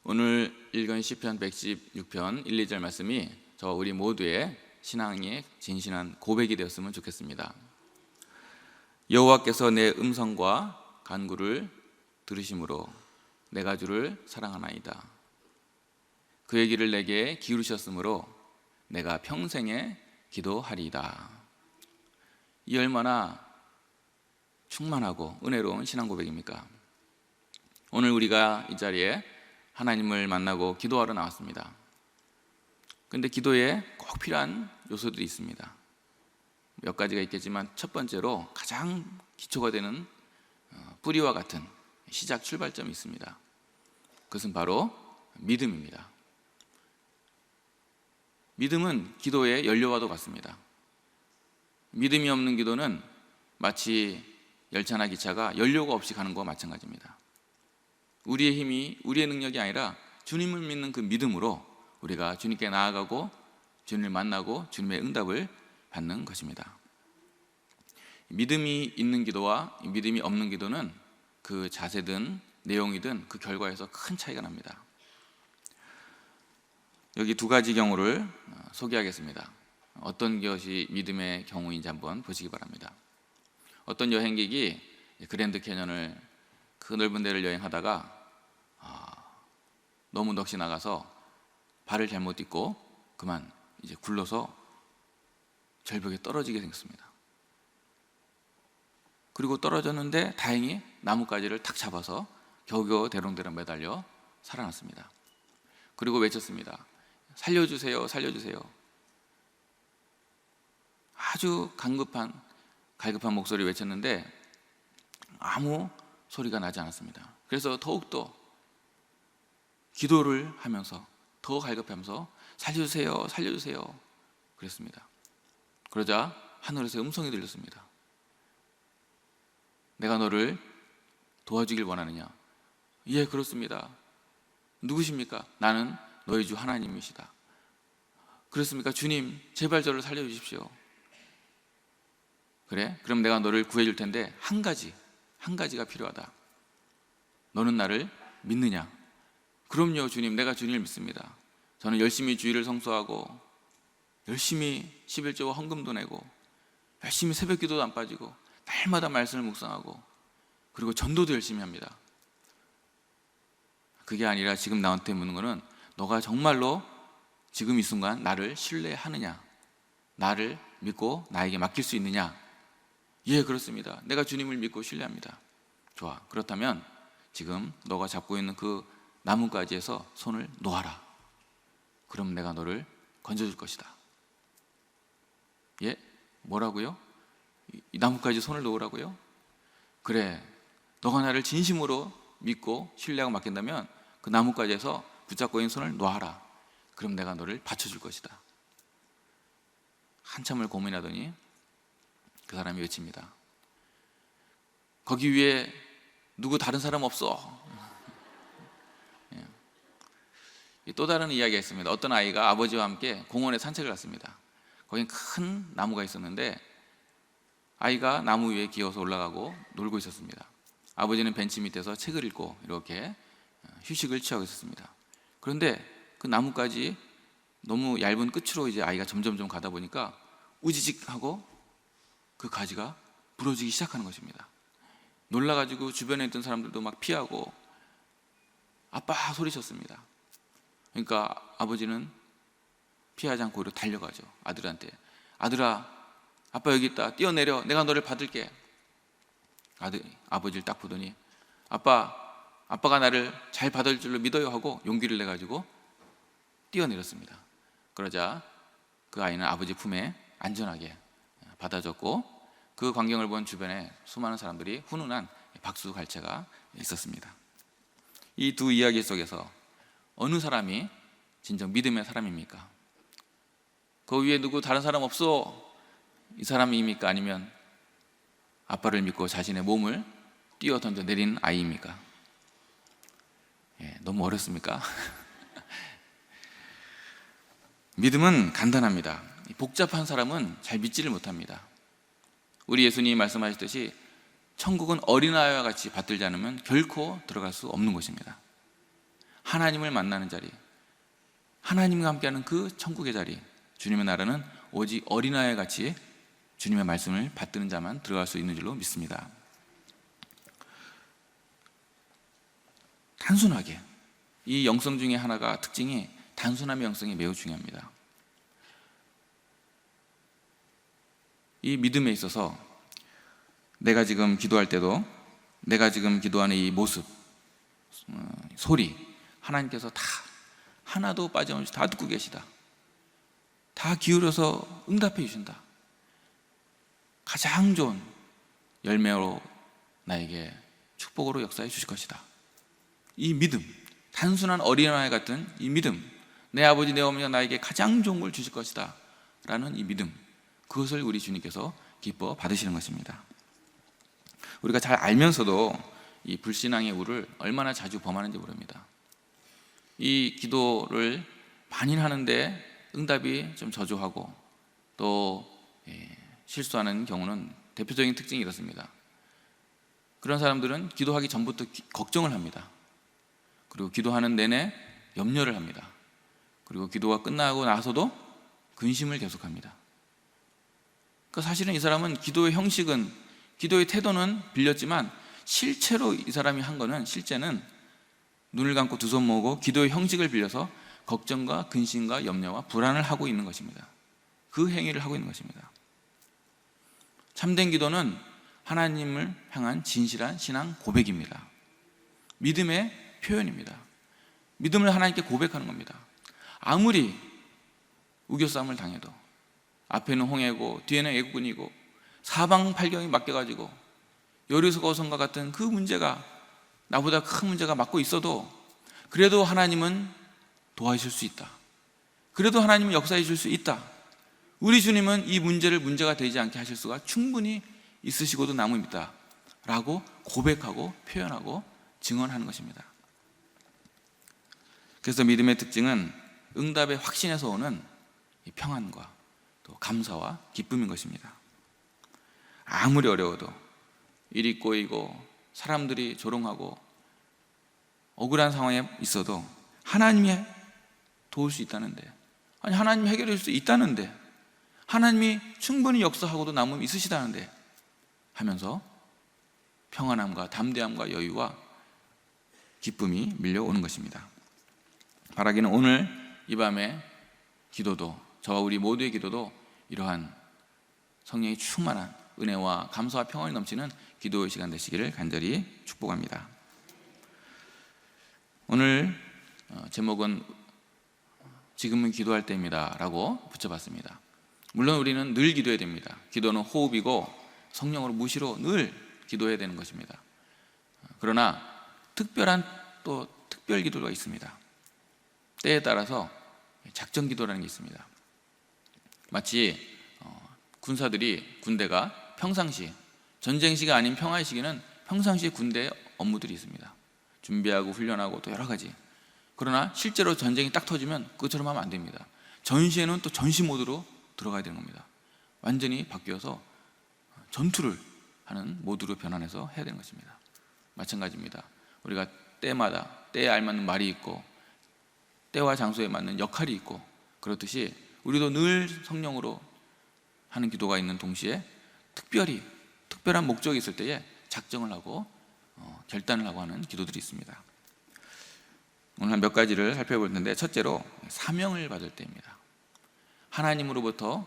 오늘 읽은 시편 116편 1, 2절 말씀이 저와 우리 모두의 신앙의 진실한 고백이 되었으면 좋겠습니다. 여호와께서 내 음성과 간구를 들으심으로 내가 주를 사랑하나이다. 그의 길을 내게 기울이셨으므로 내가 평생에 기도하리이다. 이 얼마나 충만하고 은혜로운 신앙 고백입니까? 오늘 우리가 이 자리에 하나님을 만나고 기도하러 나왔습니다. 그런데 기도에 꼭 필요한 요소들이 있습니다. 몇 가지가 있겠지만 첫 번째로 가장 기초가 되는 뿌리와 같은 시작 출발점이 있습니다. 그것은 바로 믿음입니다. 믿음은 기도의 연료와도 같습니다. 믿음이 없는 기도는 마치 열차나 기차가 연료가 없이 가는 것과 마찬가지입니다. 우리의 힘이, 우리의 능력이 아니라 주님을 믿는 그 믿음으로 우리가 주님께 나아가고 주님을 만나고 주님의 응답을 받는 것입니다. 믿음이 있는 기도와 믿음이 없는 기도는 그 자세든 내용이든 그 결과에서 큰 차이가 납니다. 여기 두 가지 경우를 소개하겠습니다. 어떤 것이 믿음의 경우인지 한번 보시기 바랍니다. 어떤 여행객이 그랜드 캐년을 그 넓은 데를 여행하다가 너무 넋이 나가서 발을 잘못 딛고 그만 이제 굴러서 절벽에 떨어지게 생겼습니다. 그리고 떨어졌는데 다행히 나뭇가지를 탁 잡아서 겨우겨우 대롱대롱 매달려 살아났습니다. 그리고 외쳤습니다. 살려주세요, 살려주세요. 아주 갈급한 목소리 외쳤는데 아무 소리가 나지 않았습니다. 그래서 더욱더 기도를 하면서 더 갈급하면서 살려주세요, 살려주세요 그랬습니다. 그러자 하늘에서 음성이 들렸습니다. 내가 너를 도와주길 원하느냐? 예, 그렇습니다. 누구십니까? 나는 너희 주 하나님이시다. 그렇습니까? 주님, 제발 저를 살려주십시오. 그래? 그럼 내가 너를 구해줄 텐데 한 가지가 필요하다. 너는 나를 믿느냐? 그럼요, 주님. 내가 주님을 믿습니다. 저는 열심히 주일을 성수하고 열심히 11조와 헌금도 내고 열심히 새벽 기도도 안 빠지고 날마다 말씀을 묵상하고 그리고 전도도 열심히 합니다. 그게 아니라 지금 나한테 묻는 거는 너가 정말로 지금 이 순간 나를 신뢰하느냐? 나를 믿고 나에게 맡길 수 있느냐? 예, 그렇습니다. 내가 주님을 믿고 신뢰합니다. 좋아. 그렇다면 지금 너가 잡고 있는 그 나뭇가지에서 손을 놓아라. 그럼 내가 너를 건져줄 것이다. 예? 뭐라고요? 이 나뭇가지 손을 놓으라고요? 그래, 너가 나를 진심으로 믿고 신뢰하고 맡긴다면 그 나뭇가지에서 붙잡고 있는 손을 놓아라. 그럼 내가 너를 받쳐줄 것이다. 한참을 고민하더니 그 사람이 외칩니다. 거기 위에 누구 다른 사람 없어? 또 다른 이야기가 있습니다. 어떤 아이가 아버지와 함께 공원에 산책을 갔습니다. 거긴 큰 나무가 있었는데 아이가 나무 위에 기어서 올라가고 놀고 있었습니다. 아버지는 벤치 밑에서 책을 읽고 이렇게 휴식을 취하고 있었습니다. 그런데 그 나무까지 너무 얇은 끝으로 이제 아이가 점점점 가다 보니까 우지직 하고 그 가지가 부러지기 시작하는 것입니다. 놀라가지고 주변에 있던 사람들도 막 피하고 아빠 소리쳤습니다. 그러니까 아버지는 피하지 않고 오히려 달려가죠. 아들한테. 아들아, 아빠 여기 있다. 뛰어내려. 내가 너를 받을게. 아버지를 딱 보더니 아빠가 나를 잘 받을 줄로 믿어요 하고 용기를 내가지고 뛰어내렸습니다. 그러자 그 아이는 아버지 품에 안전하게 받아줬고 그 광경을 본 주변에 수많은 사람들이 훈훈한 박수 갈채가 있었습니다. 이 두 이야기 속에서 어느 사람이 진정 믿음의 사람입니까? 그 위에 누구 다른 사람 없어? 이 사람입니까? 아니면 아빠를 믿고 자신의 몸을 뛰어 던져 내린 아이입니까? 너무 어렵습니까? 믿음은 간단합니다. 복잡한 사람은 잘 믿지를 못합니다. 우리 예수님이 말씀하셨듯이 천국은 어린아이와 같이 받들지 않으면 결코 들어갈 수 없는 것입니다. 하나님을 만나는 자리, 하나님과 함께하는 그 천국의 자리, 주님의 나라는 오직 어린아이 같이 주님의 말씀을 받드는 자만 들어갈 수 있는 줄로 믿습니다. 단순하게, 이 영성 중에 하나가 특징이 단순함의 영성이 매우 중요합니다. 이 믿음에 있어서 내가 지금 기도할 때도 내가 지금 기도하는 이 모습, 소리, 하나님께서 다 하나도 빠짐없이 다 듣고 계시다, 다 기울여서 응답해 주신다, 가장 좋은 열매로 나에게 축복으로 역사해 주실 것이다. 이 믿음, 단순한 어린아이 같은 이 믿음, 내 아버지 내 어머니가 나에게 가장 좋은 걸 주실 것이다 라는 이 믿음, 그것을 우리 주님께서 기뻐 받으시는 것입니다. 우리가 잘 알면서도 이 불신앙의 우를 얼마나 자주 범하는지 모릅니다. 이 기도를 많이 하는데 응답이 좀 저조하고 또 실수하는 경우는 대표적인 특징이 이렇습니다. 그런 사람들은 기도하기 전부터 걱정을 합니다. 그리고 기도하는 내내 염려를 합니다. 그리고 기도가 끝나고 나서도 근심을 계속합니다. 그러니까 사실은 이 사람은 기도의 형식은, 기도의 태도는 빌렸지만 실제로 이 사람이 한 거는, 실제는 눈을 감고 두 손 모으고 기도의 형식을 빌려서 걱정과 근심과 염려와 불안을 하고 있는 것입니다. 그 행위를 하고 있는 것입니다. 참된 기도는 하나님을 향한 진실한 신앙 고백입니다. 믿음의 표현입니다. 믿음을 하나님께 고백하는 겁니다. 아무리 우겨싸움을 당해도, 앞에는 홍해고 뒤에는 애국군이고 사방팔경이 맡겨가지고 여리고성과 같은 그 문제가, 나보다 큰 문제가 맡고 있어도 그래도 하나님은 도와주실 수 있다, 그래도 하나님은 역사해 줄 수 있다, 우리 주님은 이 문제를 문제가 되지 않게 하실 수가 충분히 있으시고도 남음이다 라고 고백하고 표현하고 증언하는 것입니다. 그래서 믿음의 특징은 응답의 확신에서 오는 평안과 또 감사와 기쁨인 것입니다. 아무리 어려워도, 일이 꼬이고 사람들이 조롱하고 억울한 상황에 있어도 하나님이 도울 수 있다는데, 아니 하나님이 해결해 줄 수 있다는데, 하나님이 충분히 역사하고도 남음이 있으시다는데 하면서 평안함과 담대함과 여유와 기쁨이 밀려오는 것입니다. 바라기는 오늘 이 밤의 기도도, 저와 우리 모두의 기도도 이러한 성령이 충만한 은혜와 감사와 평안이 넘치는 기도의 시간 되시기를 간절히 축복합니다. 오늘 제목은 지금은 기도할 때입니다 라고 붙여봤습니다. 물론 우리는 늘 기도해야 됩니다. 기도는 호흡이고 성령으로 무시로 늘 기도해야 되는 것입니다. 그러나 특별한 또 특별 기도가 있습니다. 때에 따라서 작전 기도라는 게 있습니다. 마치 군사들이, 군대가 평상시, 전쟁 시가 아닌 평화의 시기는 평상시에 군대의 업무들이 있습니다. 준비하고 훈련하고 또 여러 가지. 그러나 실제로 전쟁이 딱 터지면 그것처럼 하면 안 됩니다. 전시에는 또 전시 모드로 들어가야 되는 겁니다. 완전히 바뀌어서 전투를 하는 모드로 변환해서 해야 되는 것입니다. 마찬가지입니다. 우리가 때마다 때에 알맞는 말이 있고 때와 장소에 맞는 역할이 있고, 그렇듯이 우리도 늘 성령으로 하는 기도가 있는 동시에 특별히 특별한 목적이 있을 때에 작정을 하고 결단을 하고 하는 기도들이 있습니다. 오늘 한 몇 가지를 살펴볼 텐데, 첫째로 사명을 받을 때입니다. 하나님으로부터,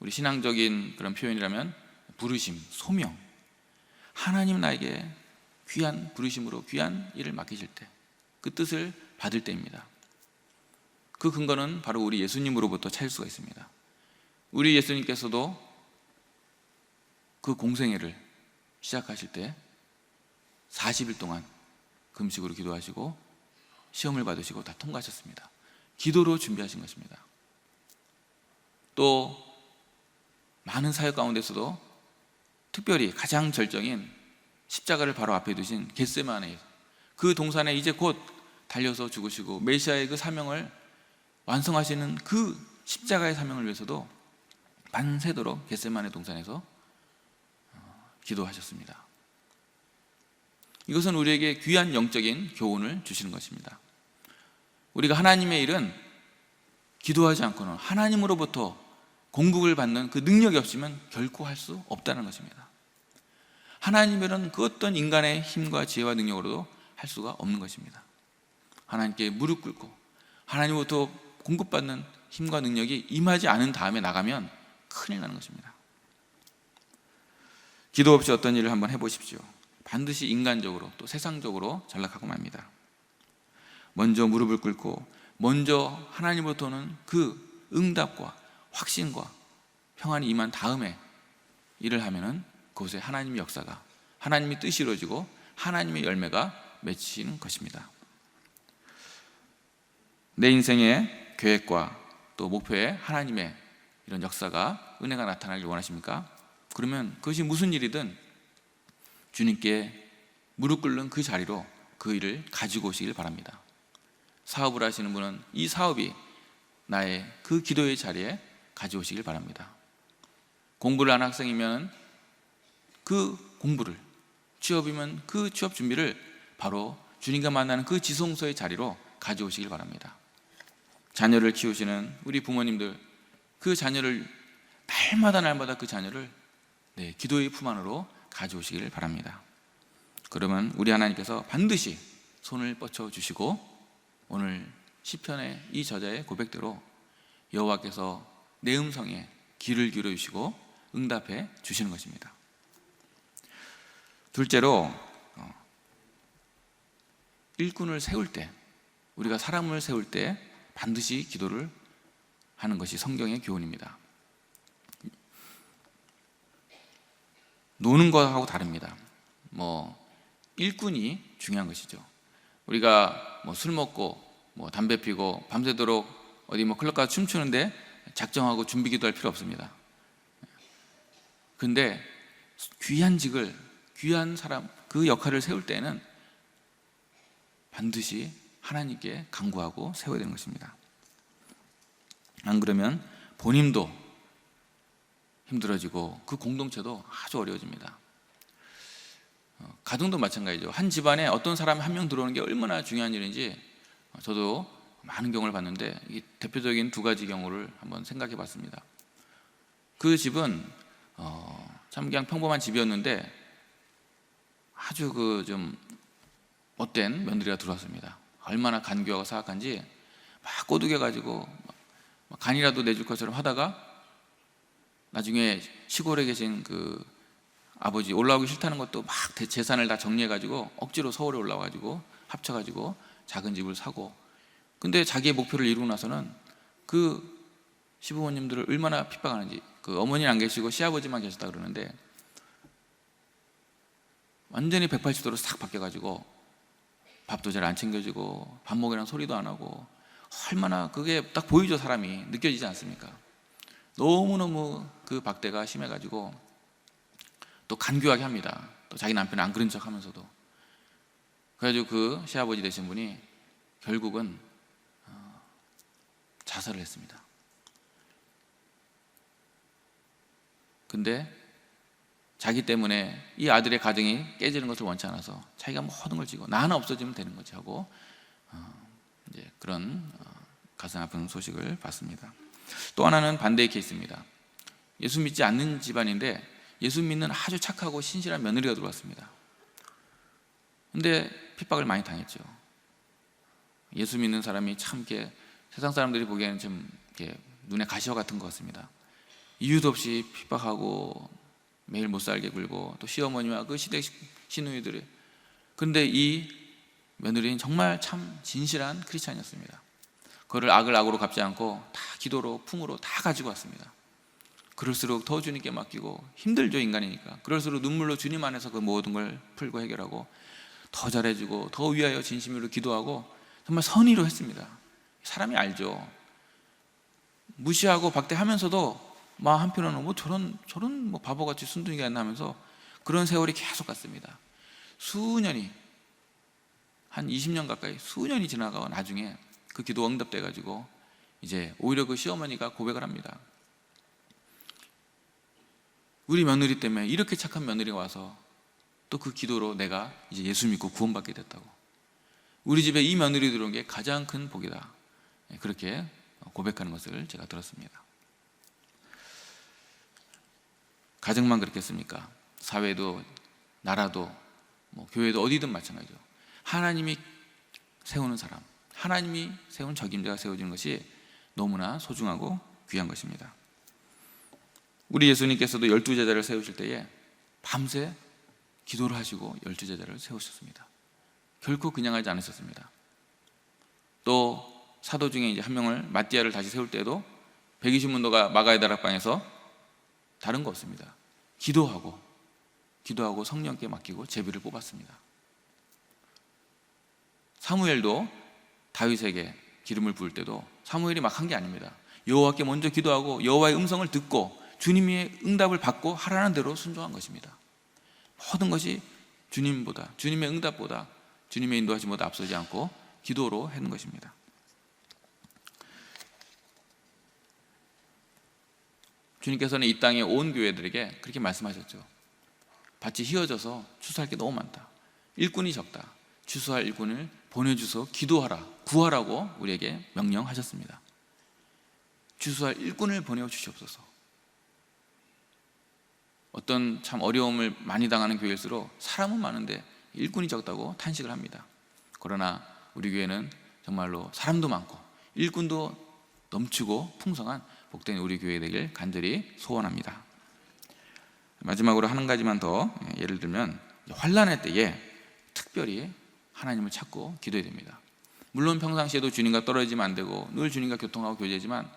우리 신앙적인 그런 표현이라면 부르심, 소명, 하나님 나에게 귀한 부르심으로 귀한 일을 맡기실 때, 그 뜻을 받을 때입니다. 그 근거는 바로 우리 예수님으로부터 찾을 수가 있습니다. 우리 예수님께서도 그 공생애를 시작하실 때 40일 동안 금식으로 기도하시고 시험을 받으시고 다 통과하셨습니다. 기도로 준비하신 것입니다. 또 많은 사역 가운데서도 특별히 가장 절정인 십자가를 바로 앞에 두신 겟세마네, 그 동산에 이제 곧 달려서 죽으시고 메시아의 그 사명을 완성하시는 그 십자가의 사명을 위해서도 밤새도록 겟세마네 동산에서 기도하셨습니다. 이것은 우리에게 귀한 영적인 교훈을 주시는 것입니다. 우리가 하나님의 일은 기도하지 않고는, 하나님으로부터 공급을 받는 그 능력이 없으면 결코 할 수 없다는 것입니다. 하나님의 일은 그 어떤 인간의 힘과 지혜와 능력으로도 할 수가 없는 것입니다. 하나님께 무릎 꿇고 하나님으로부터 공급받는 힘과 능력이 임하지 않은 다음에 나가면 큰일 나는 것입니다. 기도 없이 어떤 일을 한번 해보십시오. 반드시 인간적으로 또 세상적으로 전락하고 맙니다. 먼저 무릎을 꿇고 먼저 하나님으로부터는 그 응답과 확신과 평안이 임한 다음에 일을 하면은 그곳에 하나님의 역사가, 하나님의 뜻이 이루어지고 하나님의 열매가 맺히는 것입니다. 내 인생의 계획과 또 목표에 하나님의 이런 역사가, 은혜가 나타나길 원하십니까? 그러면 그것이 무슨 일이든 주님께 무릎 꿇는 그 자리로 그 일을 가지고 오시길 바랍니다. 사업을 하시는 분은 이 사업이 나의 그 기도의 자리에 가져오시길 바랍니다. 공부를 하는 학생이면 그 공부를, 취업이면 그 취업 준비를 바로 주님과 만나는 그 지성소의 자리로 가져오시길 바랍니다. 자녀를 키우시는 우리 부모님들, 그 자녀를 날마다 그 자녀를 기도의 품 안으로 가져오시길 바랍니다. 그러면 우리 하나님께서 반드시 손을 뻗쳐 주시고 오늘 시편의 이 저자의 고백대로 여호와께서 내 음성에 귀를 기울여 주시고 응답해 주시는 것입니다. 둘째로, 일꾼을 세울 때, 우리가 사람을 세울 때 반드시 기도를 하는 것이 성경의 교훈입니다. 노는 것하고 다릅니다. 일꾼이 중요한 것이죠. 우리가 술 먹고 담배 피고 밤새도록 어디 클럽 가서 춤추는데 작정하고 준비 기도할 필요 없습니다. 그런데 귀한 직을, 귀한 사람, 그 역할을 세울 때는 반드시 하나님께 간구하고 세워야 되는 것입니다. 안 그러면 본인도 힘들어지고 그 공동체도 아주 어려워집니다. 가정도 마찬가지죠. 한 집안에 어떤 사람이 한 명 들어오는 게 얼마나 중요한 일인지 저도 많은 경우를 봤는데, 이 대표적인 두 가지 경우를 한번 생각해 봤습니다. 그 집은 참 그냥 평범한 집이었는데 아주 좀 못된 며느리가 들어왔습니다. 얼마나 간교하고 사악한지 막 꼬드겨가지고 간이라도 내줄 것처럼 하다가 나중에 시골에 계신 그 아버지 올라오기 싫다는 것도 막 재산을 다 정리해가지고 억지로 서울에 올라와가지고 합쳐가지고 작은 집을 사고, 근데 자기의 목표를 이루고 나서는 그 시부모님들을 얼마나 핍박하는지, 그 어머니는 안 계시고 시아버지만 계셨다 그러는데 완전히 180도로 싹 바뀌어가지고 밥도 잘 안 챙겨주고 밥 먹이라는 소리도 안 하고, 얼마나 그게 딱 보이죠. 사람이 느껴지지 않습니까? 너무너무 그 박대가 심해가지고 또 간교하게 합니다. 또 자기 남편은 안 그런 척 하면서도. 그래가지고 그 시아버지 되신 분이 결국은 자살을 했습니다. 근데 자기 때문에 이 아들의 가정이 깨지는 것을 원치 않아서 자기가 모든 걸 지고 나 하나 없어지면 되는 거지 하고 이제 그런 가슴 아픈 소식을 봤습니다. 또 하나는 반대의 케이스입니다. 예수 믿지 않는 집안인데 예수 믿는 아주 착하고 신실한 며느리가 들어왔습니다. 근데 핍박을 많이 당했죠. 예수 믿는 사람이 참 이렇게 세상 사람들이 보기에는 좀 이렇게 눈에 가시와 같은 것 같습니다. 이유도 없이 핍박하고 매일 못 살게 굴고 또 시어머니와 그 시댁 시누이들이. 그런데 이 며느리는 정말 참 진실한 크리스찬이었습니다. 그거를 악을 악으로 갚지 않고 다 기도로 풍으로 다 가지고 왔습니다. 그럴수록 더 주님께 맡기고, 힘들죠, 인간이니까. 그럴수록 눈물로 주님 안에서 그 모든 걸 풀고 해결하고 더 잘해주고 더 위하여 진심으로 기도하고 정말 선의로 했습니다. 사람이 알죠. 무시하고 박대하면서도 마음 한편으로는 저런 바보같이 순둥이가 있나 하면서 그런 세월이 계속 갔습니다. 수년이, 한 20년 가까이 수년이 지나가고 나중에 그 기도 응답돼가지고 이제 오히려 그 시어머니가 고백을 합니다. 우리 며느리 때문에 이렇게 착한 며느리가 와서 또 그 기도로 내가 이제 예수 믿고 구원받게 됐다고. 우리 집에 이 며느리 들어온 게 가장 큰 복이다. 그렇게 고백하는 것을 제가 들었습니다. 가정만 그렇겠습니까? 사회도, 나라도, 교회도 어디든 마찬가지죠. 하나님이 세우는 사람, 하나님이 세운 적임자가 세워지는 것이 너무나 소중하고 귀한 것입니다. 우리 예수님께서도 12제자를 세우실 때에 밤새 기도를 하시고 12제자를 세우셨습니다. 결코 그냥 하지 않으셨습니다. 또 사도 중에 이제 한 명을, 마띠아를 다시 세울 때도 120문도가 마가의 다락방에서 다른 거 없습니다. 기도하고 성령께 맡기고 제비를 뽑았습니다. 사무엘도 다윗에게 기름을 부을 때도 사무엘이 막 한 게 아닙니다. 여호와께 먼저 기도하고 여호와의 음성을 듣고 주님의 응답을 받고 하라는 대로 순종한 것입니다. 모든 것이 주님보다, 주님의 응답보다, 주님의 인도하심보다 앞서지 않고 기도로 하는 것입니다. 주님께서는 이 땅에 온 교회들에게 그렇게 말씀하셨죠. 밭이 휘어져서 추수할 게 너무 많다. 일꾼이 적다. 추수할 일꾼을 보내주소 기도하라, 구하라고 우리에게 명령하셨습니다. 추수할 일꾼을 보내어 주시옵소서. 어떤 참 어려움을 많이 당하는 교회일수록 사람은 많은데 일꾼이 적다고 탄식을 합니다. 그러나 우리 교회는 정말로 사람도 많고 일꾼도 넘치고 풍성한 복된 우리 교회 되길 간절히 소원합니다. 마지막으로 한 가지만 더 예를 들면, 환난의 때에 특별히 하나님을 찾고 기도해야 됩니다. 물론 평상시에도 주님과 떨어지면 안 되고 늘 주님과 교통하고 교제지만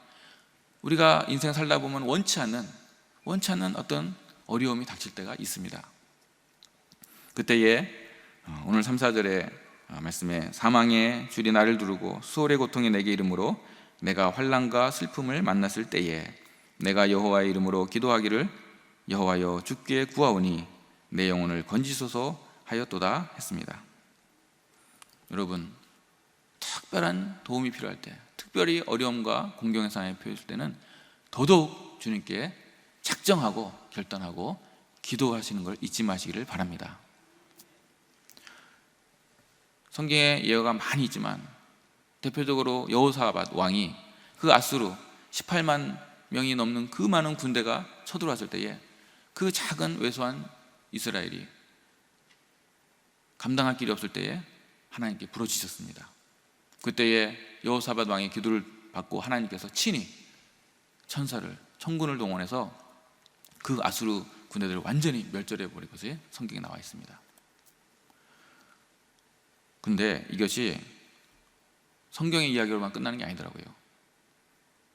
우리가 인생 살다 보면 원치 않는 어떤 어려움이 닥칠 때가 있습니다. 그때에 오늘 3, 4절의 말씀에 사망의 줄이 나를 두르고 수월의 고통이 내게 이르므로 내가 환난과 슬픔을 만났을 때에 내가 여호와의 이름으로 기도하기를 여호와여 주께 구하오니 내 영혼을 건지소서 하였도다 했습니다. 여러분, 특별한 도움이 필요할 때, 특별히 어려움과 공경의 상황에 표했을 때는 더더욱 주님께 작정하고 결단하고 기도하시는 걸 잊지 마시기를 바랍니다. 성경에 예언가 많이 있지만 대표적으로 여호사밧 왕이 그 아수르 18만 명이 넘는 그 많은 군대가 쳐들어왔을 때에 그 작은 왜소한 이스라엘이 감당할 길이 없을 때에 하나님께 부르짖었습니다. 그때에 여호사밧 왕의 기도를 받고 하나님께서 친히 천군을 동원해서 그 아수르 군대들을 완전히 멸절해 버린 것이 성경에 나와 있습니다. 근데 이것이 성경의 이야기로만 끝나는 게 아니더라고요.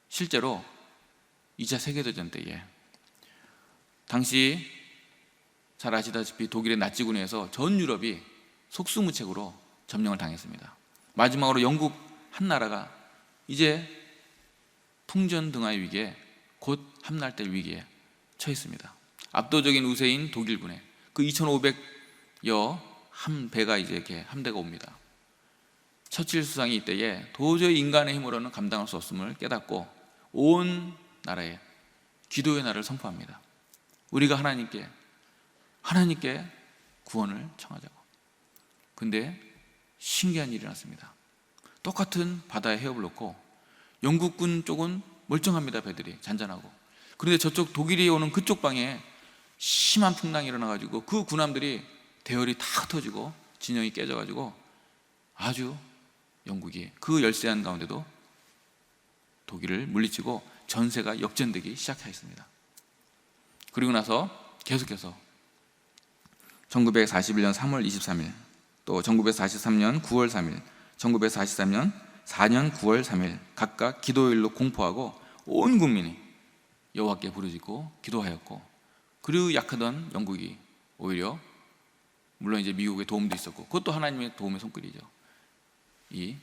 실제로 2차 세계대전 때에 당시 잘 아시다시피 독일의 나치군에서 전 유럽이 속수무책으로 점령을 당했습니다. 마지막으로 영국 한 나라가 이제 풍전등화의 위기에, 곧 함락될 위기에 처했습니다. 압도적인 우세인 독일군에 그 2,500여 배가 이제 이렇게 함대가 옵니다. 처칠 수상이 이때에 도저히 인간의 힘으로는 감당할 수 없음을 깨닫고 온 나라에 기도의 날을 선포합니다. 우리가 하나님께 구원을 청하자고. 근데 신기한 일이 났습니다. 똑같은 바다에 해협을 놓고 영국군 쪽은 멀쩡합니다. 배들이 잔잔하고. 그런데 저쪽 독일이 오는 그쪽 방에 심한 풍랑이 일어나가지고 그 군함들이 대열이 다 흩어지고 진영이 깨져가지고 아주 영국이 그 열세한 가운데도 독일을 물리치고 전세가 역전되기 시작하였습니다. 그리고 나서 계속해서 1941년 3월 23일, 또 1943년 9월 3일, 1943년 4년 9월 3일 각각 기도일로 공포하고 온 국민이 여호와께 부르짖고 기도하였고, 그리고 약하던 영국이 오히려, 물론 이제 미국의 도움도 있었고 그것도 하나님의 도움의 손길이죠, 이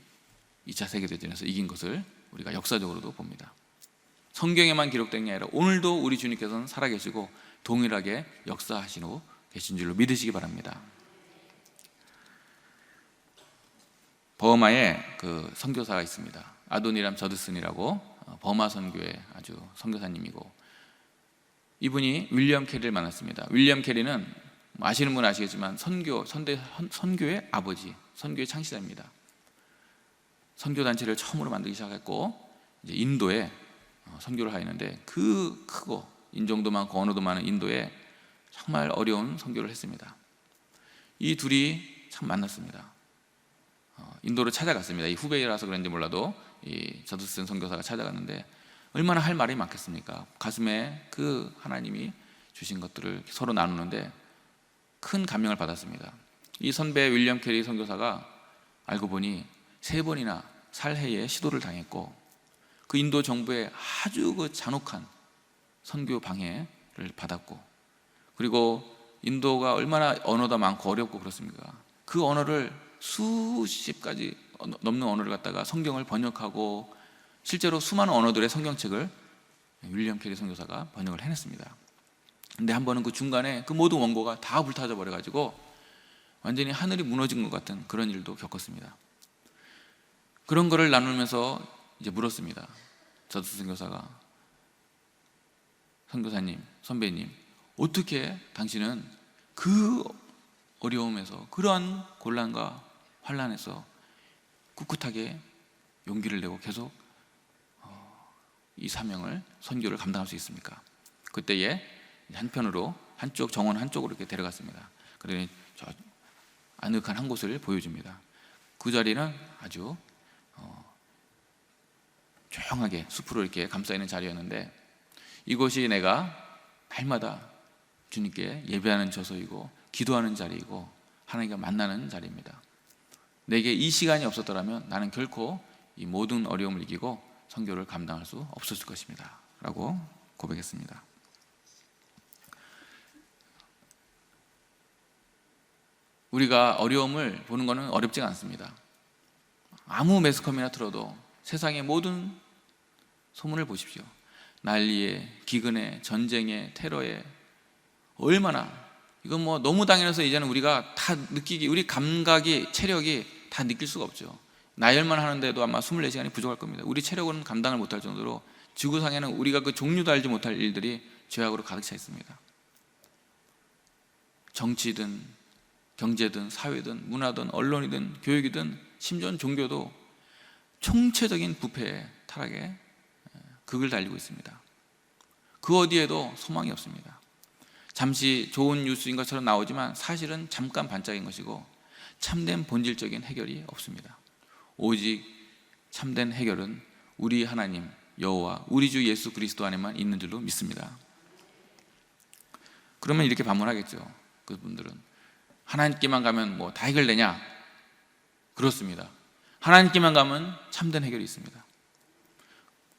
2차 세계대전에서 이긴 것을 우리가 역사적으로도 봅니다. 성경에만 기록된 게 아니라 오늘도 우리 주님께서는 살아계시고 동일하게 역사하시고 계신 줄로 믿으시기 바랍니다. 버마에 그 선교사가 있습니다. 아도니람 저드슨이라고, 버마 선교의 아주 선교사님이고, 이분이 윌리엄 캐리를 만났습니다. 윌리엄 캐리는 아시는 분은 아시겠지만 선교의 아버지, 선교의 창시자입니다. 선교 단체를 처음으로 만들기 시작했고 이제 인도에 선교를 하였는데 그 크고 인종도 많고 언어도 많은 인도에 정말 어려운 선교를 했습니다. 이 둘이 참 만났습니다. 인도로 찾아갔습니다. 이 후배라서 그런지 몰라도 이 저드슨 선교사가 찾아갔는데 얼마나 할 말이 많겠습니까? 가슴에 그 하나님이 주신 것들을 서로 나누는데 큰 감명을 받았습니다. 이 선배 윌리엄 캐리 선교사가 알고 보니 3번이나 살해의 시도를 당했고 그 인도 정부의 아주 그 잔혹한 선교 방해를 받았고, 그리고 인도가 얼마나 언어가 많고 어렵고 그렇습니까? 그 언어를 수십 가지 넘는 언어를 갖다가 성경을 번역하고 실제로 수많은 언어들의 성경책을 윌리엄 캐리 선교사가 번역을 해냈습니다. 근데 한 번은 그 중간에 그 모든 원고가 다 불타져 버려가지고 완전히 하늘이 무너진 것 같은 그런 일도 겪었습니다. 그런 거를 나누면서 이제 물었습니다. 저드슨 선교사가, 선교사님, 선배님, 어떻게 당신은 그 어려움에서, 그러한 곤란과 환난에서 꿋꿋하게 용기를 내고 계속 이 사명을, 선교를 감당할 수 있습니까? 그때에 한편으로 정원 한쪽으로 이렇게 데려갔습니다. 그러니 저 아늑한 한 곳을 보여줍니다. 그 자리는 아주 조용하게 숲으로 이렇게 감싸있는 자리였는데, 이곳이 내가 날마다 주님께 예배하는 저소이고 기도하는 자리이고 하나님과 만나는 자리입니다. 내게 이 시간이 없었더라면 나는 결코 이 모든 어려움을 이기고 선교를 감당할 수 없었을 것입니다 라고 고백했습니다. 우리가 어려움을 보는 것은 어렵지가 않습니다. 아무 매스컴이나 틀어도 세상의 모든 소문을 보십시오. 난리에, 기근에, 전쟁에, 테러에 얼마나, 이건 뭐 너무 당연해서 이제는 우리가 다 느끼기, 우리 감각이, 체력이 다 느낄 수가 없죠. 나열만 하는데도 아마 24시간이 부족할 겁니다. 우리 체력은 감당을 못할 정도로 지구상에는 우리가 그 종류도 알지 못할 일들이 죄악으로 가득 차 있습니다. 정치든 경제든 사회든 문화든 언론이든 교육이든 심지어는 종교도 총체적인 부패의 타락에 극을 달리고 있습니다. 그 어디에도 소망이 없습니다. 잠시 좋은 뉴스인 것처럼 나오지만 사실은 잠깐 반짝인 것이고 참된 본질적인 해결이 없습니다. 오직 참된 해결은 우리 하나님 여호와 우리 주 예수 그리스도 안에만 있는 줄로 믿습니다. 그러면 이렇게 반문하겠죠. 그분들은 하나님께만 가면 뭐 다 해결되냐? 그렇습니다. 하나님께만 가면 참된 해결이 있습니다.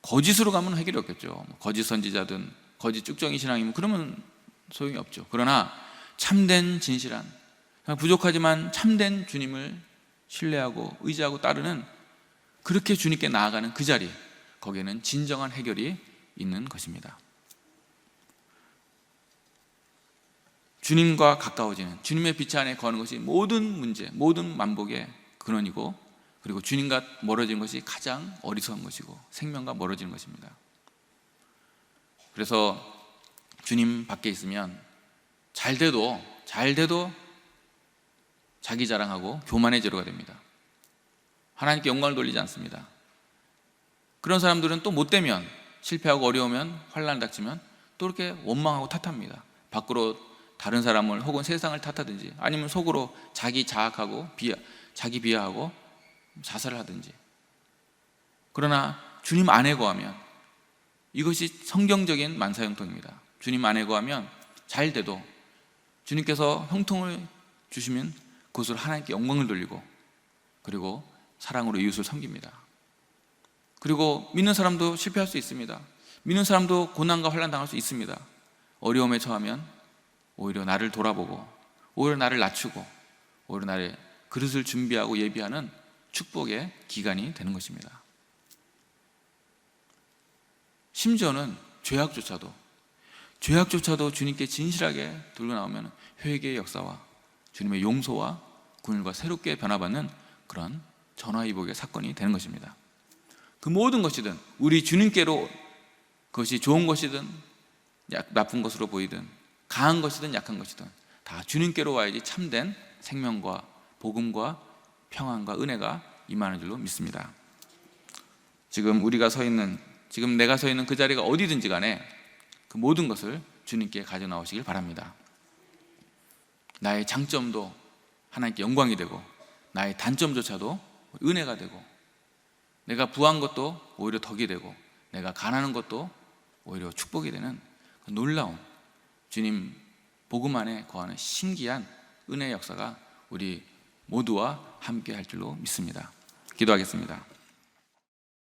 거짓으로 가면 해결이 없겠죠. 거짓 선지자든 거짓 쭉정이 신앙이면 그러면 소용이 없죠. 그러나 참된 진실한, 부족하지만 참된 주님을 신뢰하고 의지하고 따르는, 그렇게 주님께 나아가는 그 자리, 거기에는 진정한 해결이 있는 것입니다. 주님과 가까워지는, 주님의 빛 안에 거하는 것이 모든 문제, 모든 만복의 근원이고, 그리고 주님과 멀어지는 것이 가장 어리석은 것이고 생명과 멀어지는 것입니다. 그래서 주님 밖에 있으면 잘 돼도 자기 자랑하고 교만의 제로가 됩니다. 하나님께 영광을 돌리지 않습니다. 그런 사람들은 또 못되면, 실패하고 어려우면, 환난을 닥치면 또 이렇게 원망하고 탓합니다. 밖으로 다른 사람을 혹은 세상을 탓하든지, 아니면 속으로 자기 자학하고 자기 비하하고 자살을 하든지. 그러나 주님 안에 거하면, 이것이 성경적인 만사형통입니다. 주님 안에 거하면 잘 돼도 주님께서 형통을 주시면 그것으로 하나님께 영광을 돌리고, 그리고 사랑으로 이웃을 섬깁니다. 그리고 믿는 사람도 실패할 수 있습니다. 믿는 사람도 고난과 환난 당할 수 있습니다. 어려움에 처하면 오히려 나를 돌아보고, 오히려 나를 낮추고, 오히려 나의 그릇을 준비하고 예비하는 축복의 기간이 되는 것입니다. 심지어는 죄악조차도 주님께 진실하게 들고 나오면 회개의 역사와 주님의 용서와 긍휼과 새롭게 변화받는 그런 전화위복의 사건이 되는 것입니다. 그 모든 것이든 우리 주님께로, 그것이 좋은 것이든 나쁜 것으로 보이든 강한 것이든 약한 것이든 다 주님께로 와야지 참된 생명과 복음과 평안과 은혜가 임하는 줄로 믿습니다. 지금 내가 서 있는 그 자리가 어디든지 간에 그 모든 것을 주님께 가져나오시길 바랍니다. 나의 장점도 하나님께 영광이 되고, 나의 단점조차도 은혜가 되고, 내가 부한 것도 오히려 덕이 되고, 내가 가난한 것도 오히려 축복이 되는 그 놀라운 주님 복음 안에 거하는 신기한 은혜의 역사가 우리 모두와 함께 할 줄로 믿습니다. 기도하겠습니다.